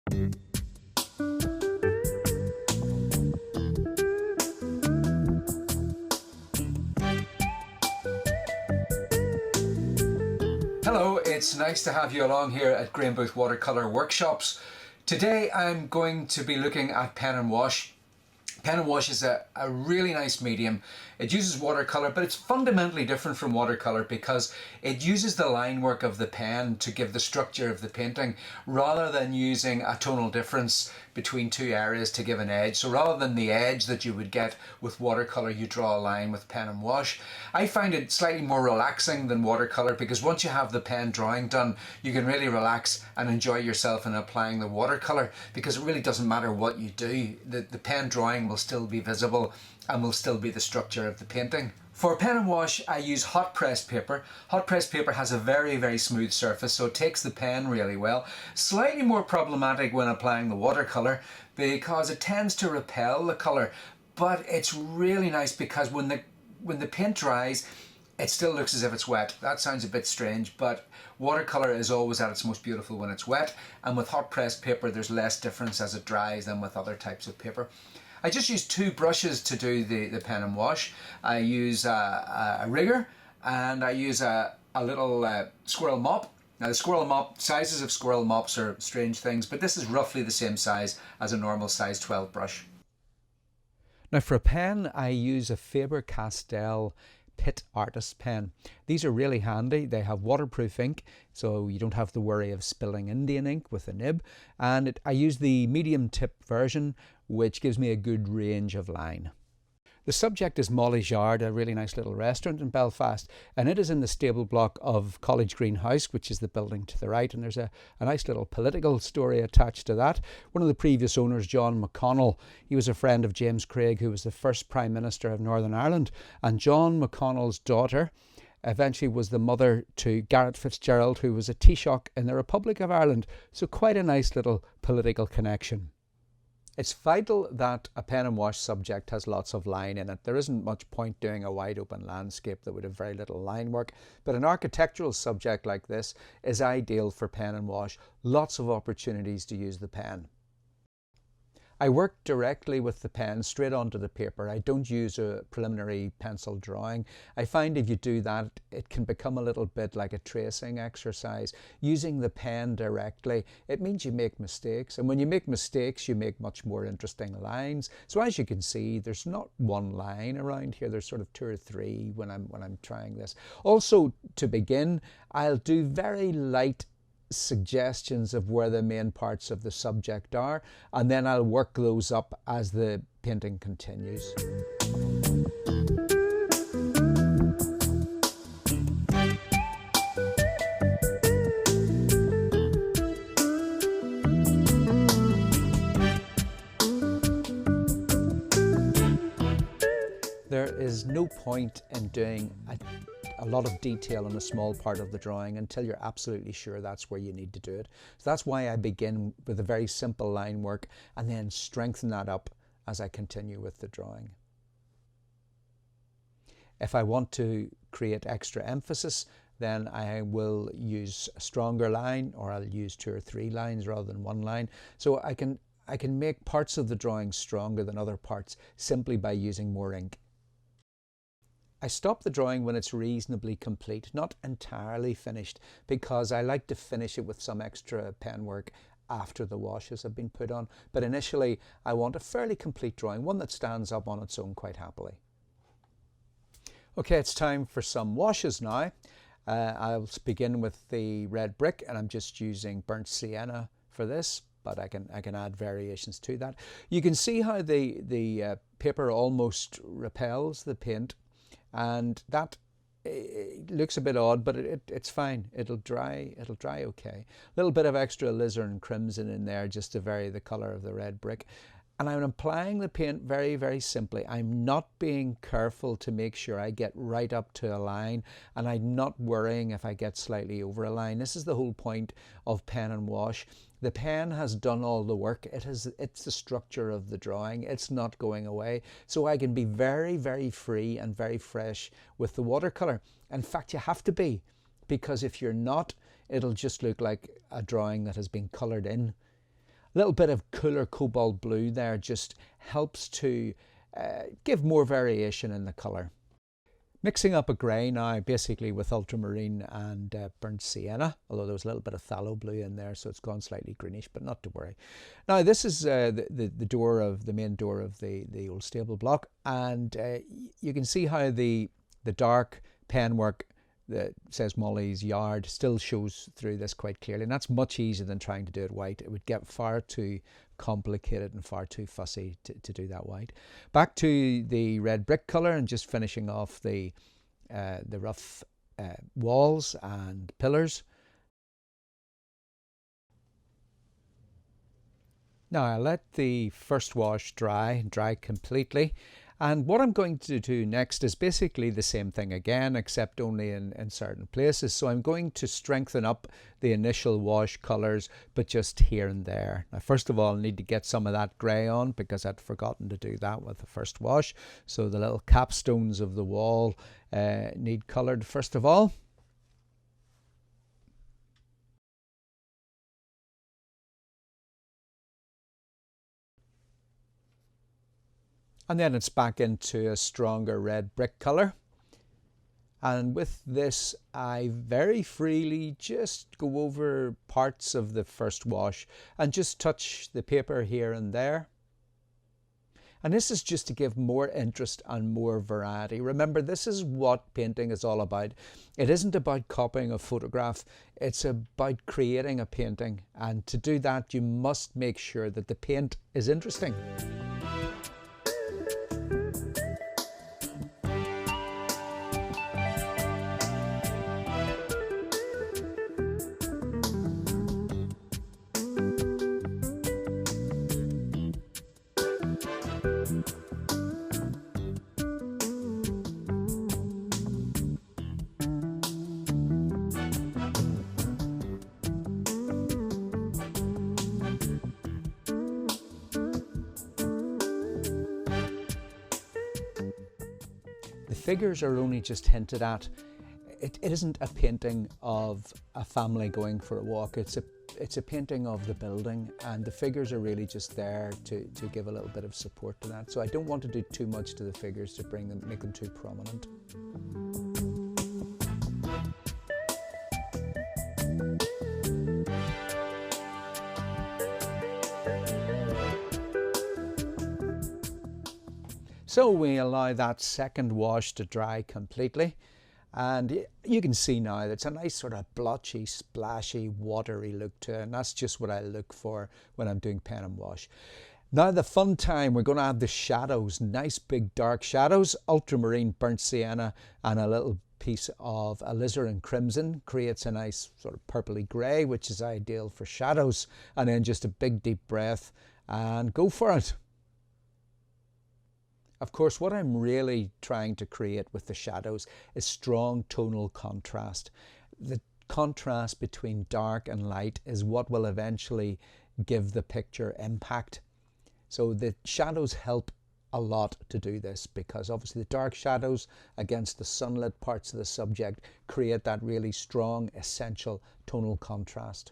Hello, it's nice to have you along here at Graham Booth Watercolour Workshops. Today I'm going to be looking at pen and wash. Pen and wash is a really nice medium. It uses watercolour, but it's fundamentally different from watercolour because it uses the line work of the pen to give the structure of the painting rather than using a tonal difference between two areas to give an edge. So rather than the edge that you would get with watercolour, you draw a line with pen and wash. I find it slightly more relaxing than watercolour because once you have the pen drawing done, you can really relax and enjoy yourself in applying the watercolour because it really doesn't matter what you do. The pen drawing will still be visible and will still be the structure of the painting. For pen and wash, I use hot pressed paper. Hot pressed paper has a very smooth surface, so it takes the pen really well. Slightly more problematic when applying the watercolour because it tends to repel the colour, but it's really nice because when the paint dries, it still looks as if it's wet. That sounds a bit strange, but watercolour is always at its most beautiful when it's wet, and with hot pressed paper there's less difference as it dries than with other types of paper. I just use two brushes to do the pen and wash. I use a rigger and I use a little squirrel mop. Now the squirrel mop, sizes of squirrel mops are strange things, but this is roughly the same size as a normal size 12 brush. Now for a pen, I use a Faber-Castell Pitt Artist pen. These are really handy. They have waterproof ink, so you don't have to worry of spilling Indian ink with a nib. And I use the medium tip version, which gives me a good range of line. The subject is Molly's Yard, a really nice little restaurant in Belfast, and it is in the stable block of College Green House, which is the building to the right, and there's a nice little political story attached to that. One of the previous owners, John McConnell, he was a friend of James Craig, who was the first Prime Minister of Northern Ireland, and John McConnell's daughter eventually was the mother to Garret Fitzgerald, who was a Taoiseach in the Republic of Ireland, so quite a nice little political connection. It's vital that a pen and wash subject has lots of line in it. There isn't much point doing a wide open landscape that would have very little line work, but an architectural subject like this is ideal for pen and wash. Lots of opportunities to use the pen. I work directly with the pen straight onto the paper. I don't use a preliminary pencil drawing. I find if you do that, it can become a little bit like a tracing exercise. Using the pen directly, it means you make mistakes. And when you make mistakes, you make much more interesting lines. So as you can see, there's not one line around here. There's sort of two or three when I'm trying this. Also, to begin, I'll do very light suggestions of where the main parts of the subject are, and then I'll work those up as the painting continues. There is no point in doing a lot of detail on a small part of the drawing until you're absolutely sure that's where you need to do it. So that's why I begin with a very simple line work and then strengthen that up as I continue with the drawing. If I want to create extra emphasis, then I will use a stronger line, or I'll use 2 or 3 lines rather than 1 line. So I can make parts of the drawing stronger than other parts simply by using more ink. I stop the drawing when it's reasonably complete, not entirely finished, because I like to finish it with some extra pen work after the washes have been put on. But initially, I want a fairly complete drawing, one that stands up on its own quite happily. Okay, it's time for some washes now. I'll begin with the red brick, and I'm just using burnt sienna for this, but I can add variations to that. You can see how the paper almost repels the paint. And that looks a bit odd, but it's fine. It'll dry okay. A little bit of extra alizarin crimson in there just to vary the color of the red brick. And I'm applying the paint very simply. I'm not being careful to make sure I get right up to a line, and I'm not worrying if I get slightly over a line. This is the whole point of pen and wash. The pen has done all the work. It's the structure of the drawing. It's not going away. So I can be very free and very fresh with the watercolor. In fact, you have to be, because if you're not, it'll just look like a drawing that has been colored in. little bit of cooler cobalt blue there just helps to give more variation in the colour. Mixing up a grey now basically with ultramarine and burnt sienna, although there was a little bit of phthalo blue in there, so it's gone slightly greenish, but not to worry. Now this is the main door of the old stable block, and you can see how the dark penwork that says Molly's Yard still shows through this quite clearly, and that's much easier than trying to do it white. It would get far too complicated and far too fussy to do that white. Back to the red brick colour and just finishing off the rough walls and pillars. Now I'll let the first wash dry completely. And what I'm going to do next is basically the same thing again, except only in certain places. So I'm going to strengthen up the initial wash colours, but just here and there. Now, first of all, I need to get some of that grey on because I'd forgotten to do that with the first wash. So the little capstones of the wall need coloured first of all. And then it's back into a stronger red brick colour. And with this, I very freely just go over parts of the first wash and just touch the paper here and there. And this is just to give more interest and more variety. Remember, this is what painting is all about. It isn't about copying a photograph, it's about creating a painting. And to do that, you must make sure that the paint is interesting. The figures are only just hinted at. It isn't a painting of a family going for a walk. It's a painting of the building, and the figures are really just there to give a little bit of support to that. So I don't want to do too much to the figures to make them too prominent. So we allow that second wash to dry completely, and you can see now that it's a nice sort of blotchy, splashy, watery look to it, and that's just what I look for when I'm doing pen and wash. Now the fun time, we're going to have the shadows, nice big dark shadows. Ultramarine, burnt sienna and a little piece of alizarin crimson creates a nice sort of purpley grey, which is ideal for shadows. And then just a big deep breath and go for it. Of course, what I'm really trying to create with the shadows is strong tonal contrast. The contrast between dark and light is what will eventually give the picture impact. So the shadows help a lot to do this, because obviously the dark shadows against the sunlit parts of the subject create that really strong, essential tonal contrast.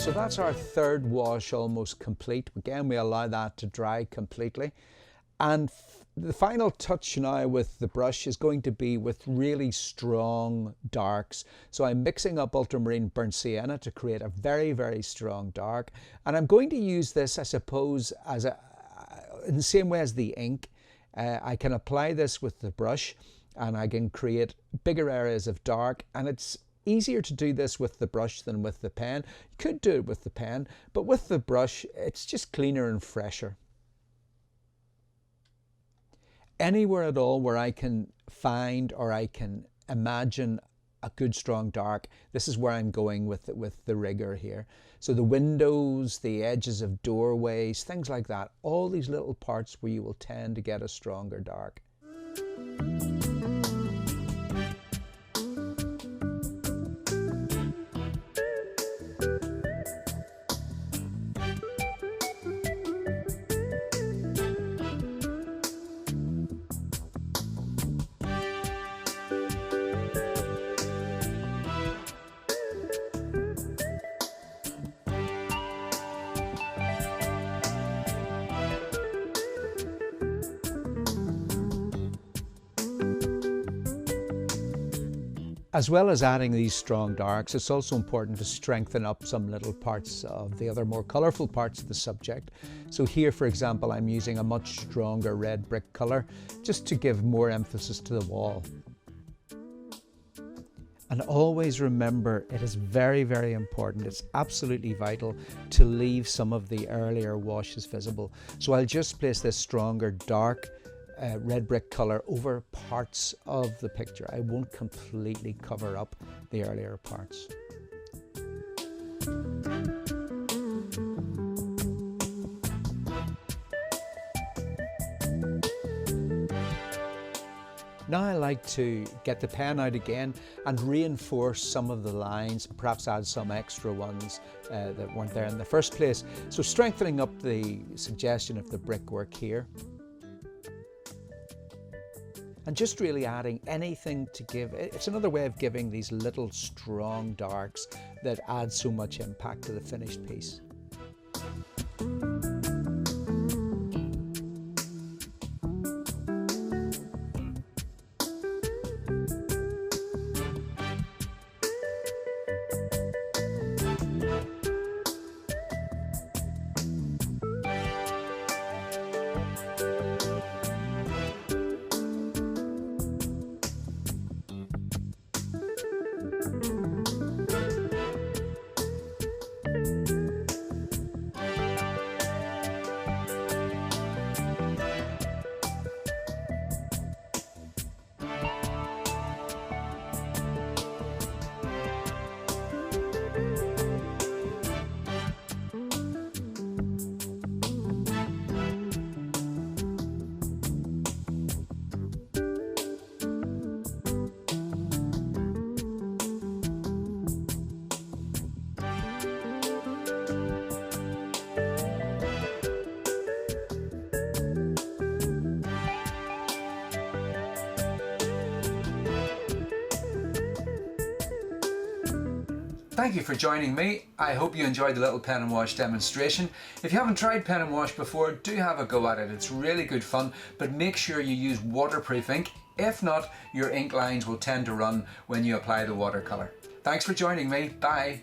So that's our third wash almost complete. Again, we allow that to dry completely. And the final touch now with the brush is going to be with really strong darks. So I'm mixing up ultramarine burnt sienna to create a very, very strong dark. And I'm going to use this, I suppose, as in the same way as the ink. I can apply this with the brush and I can create bigger areas of dark, and it's easier to do this with the brush than with the pen. You could do it with the pen, but with the brush, it's just cleaner and fresher. Anywhere at all where I can find or I can imagine a good strong dark, this is where I'm going with the rigor here. So the windows, the edges of doorways, things like that, all these little parts where you will tend to get a stronger dark. As well as adding these strong darks, it's also important to strengthen up some little parts of the other more colourful parts of the subject. So here, for example, I'm using a much stronger red brick colour just to give more emphasis to the wall. And always remember, it is very, very important. It's absolutely vital to leave some of the earlier washes visible. So I'll just place this stronger dark red brick colour over parts of the picture. I won't completely cover up the earlier parts. Now I like to get the pen out again and reinforce some of the lines, perhaps add some extra ones that weren't there in the first place. So strengthening up the suggestion of the brickwork here. And just really adding anything to give, it's another way of giving these little strong darks that add so much impact to the finished piece. Thank you for joining me. I hope you enjoyed the little pen and wash demonstration. If you haven't tried pen and wash before, do have a go at it. It's really good fun, but make sure you use waterproof ink. If not, your ink lines will tend to run when you apply the watercolour. Thanks for joining me. Bye.